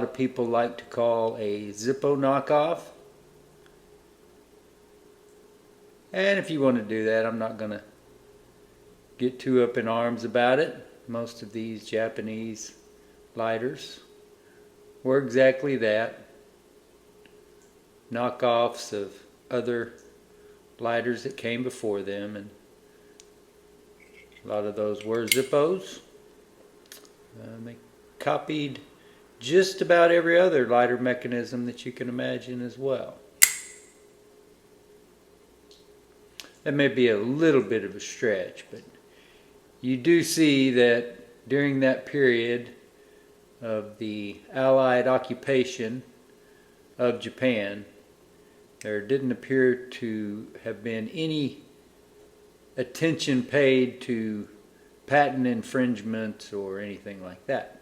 A lot of people like to call a Zippo knockoff. And if you want to do that, I'm not going to get too up in arms about it. Most of these Japanese lighters were exactly that. Knockoffs of other lighters that came before them, and a lot of those were Zippos. They copied just about every other lighter mechanism that you can imagine as well. That may be a little bit of a stretch, but you do see that during that period of the Allied occupation of Japan, there didn't appear to have been any attention paid to patent infringements or anything like that.